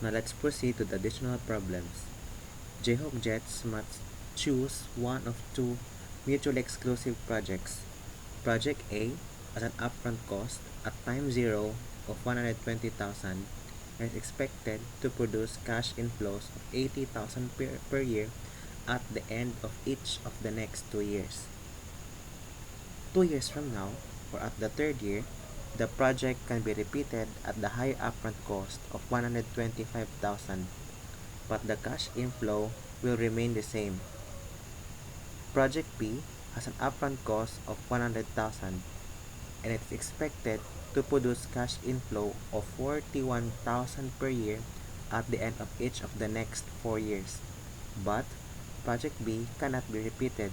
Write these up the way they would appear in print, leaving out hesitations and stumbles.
Now let's proceed to the additional problems. Jayhawk Jets must choose one of two mutually exclusive projects. Project A has an upfront cost at time zero of 120,000 and is expected to produce cash inflows of 80,000 per year at the end of each of the next 2 years. 2 years from now, or at the third year, the project can be repeated at the higher upfront cost of 125,000, but the cash inflow will remain the same. Project B has an upfront cost of 100,000 and it is expected to produce cash inflow of 41,000 per year at the end of each of the next 4 years. But Project B cannot be repeated.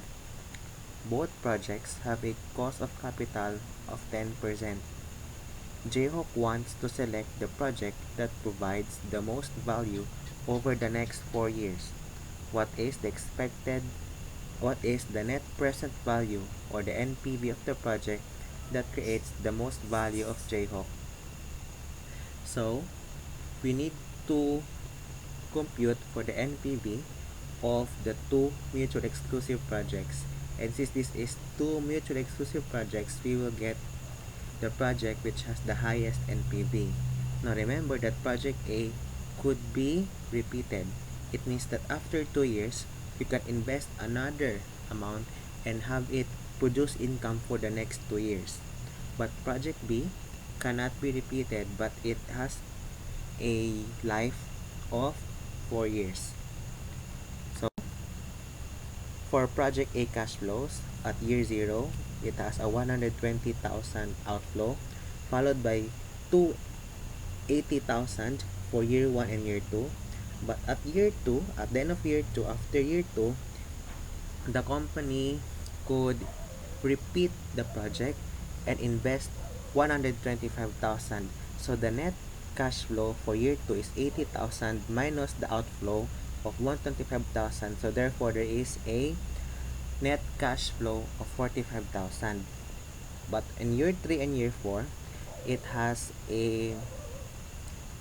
Both projects have a cost of capital of 10%. Jayhawk wants to select the project that provides the most value over the next 4 years. What is the expected what is the net present value or the NPV of the project that creates the most value of Jayhawk? So, we need to compute for the NPV of the two mutually exclusive projects. And since this is two mutually exclusive projects, we will get the project which has the highest NPV. Now remember that project A could be repeated. It means that after 2 years, you can invest another amount and have it produce income for the next 2 years. But project B cannot be repeated, but it has a life of 4 years. So for project A cash flows at year 0, it has a 120,000 outflow followed by 280,000 for year 1 and year 2. But at year 2, at the end of year 2, after year 2, the company could repeat the project and invest 125,000. So the net cash flow for year 2 is 80,000 minus the outflow of 125,000. So therefore there is a net cash flow of 45,000. But in year 3 and year 4, it has a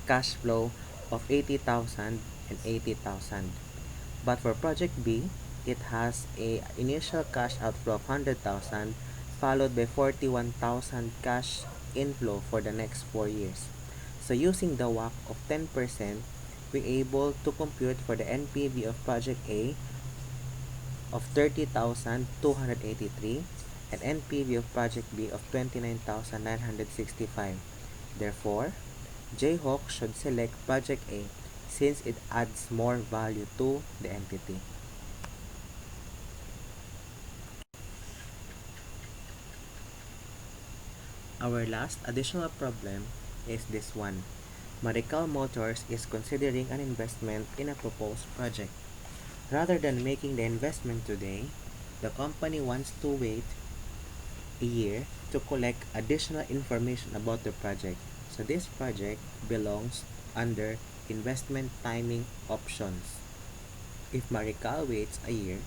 cash flow of 80,000 and 80,000. But for project B, it has a initial cash outflow of 100,000 followed by 41,000 cash inflow for the next 4 years. So using the WACC of 10%, we're able to compute for the NPV of project A of 30,283 and NPV of project B of 29,965. Therefore, Jayhawk should select project A since it adds more value to the entity. Our last additional problem is this one. Marical Motors is considering an investment in a proposed project. Rather than making the investment today, the company wants to wait a year to collect additional information about the project. So this project belongs under investment timing options. If Marical waits a year,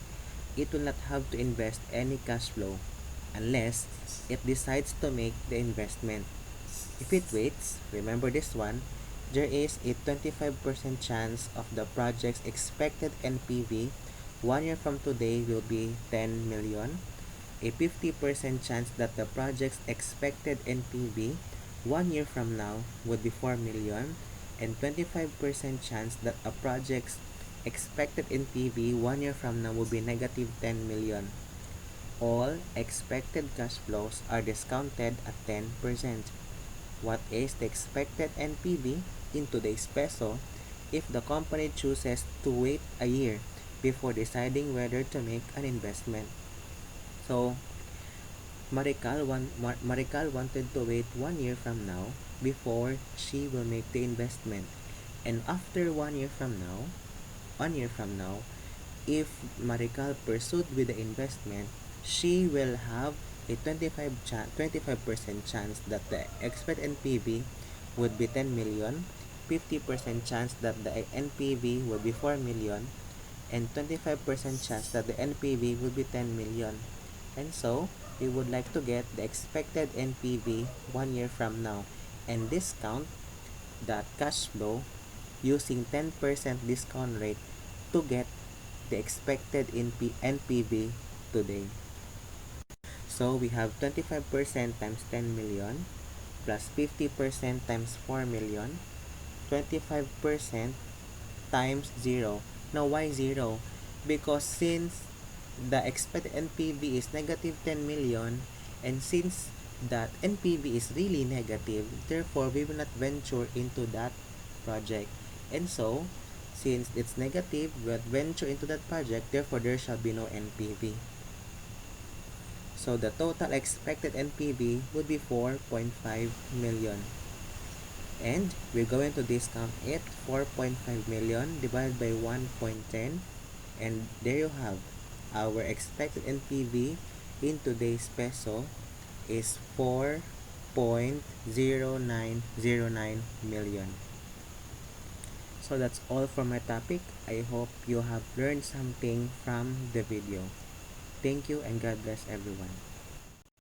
it will not have to invest any cash flow unless it decides to make the investment. If it waits, remember this one, there is a 25% chance of the project's expected NPV 1 year from today will be 10 million, a 50% chance that the project's expected NPV 1 year from now would be 4 million, and 25% chance that a project's expected NPV 1 year from now will be negative 10 million. All expected cash flows are discounted at 10%. What is the expected NPV in today's peso if the company chooses to wait a year before deciding whether to make an investment? So, Marical wanted to wait 1 year from now before she will make the investment. And after 1 year from now, if Marical pursued with the investment, she will have a 25% chance that the expected NPV would be 10 million, 50% chance that the NPV will be 4 million, and 25% chance that the NPV will be 10 million. And so, we would like to get the expected NPV 1 year from now and discount that cash flow using 10% discount rate to get the expected NPV today. So we have 25% times 10 million plus 50% times 4 million, 25% times 0. Now why 0? Because since the expected NPV is negative 10 million, and since that NPV is really negative, therefore we will not venture into that project. And so, since it's negative, we will venture into that project, therefore there shall be no NPV. So the total expected NPV would be 4.5 million. And we're going to discount it, 4.5 million divided by 1.10, and there you have our expected NPV in today's peso is 4.0909 million. So that's all for my topic. I hope you have learned something from the video. Thank you and God bless everyone.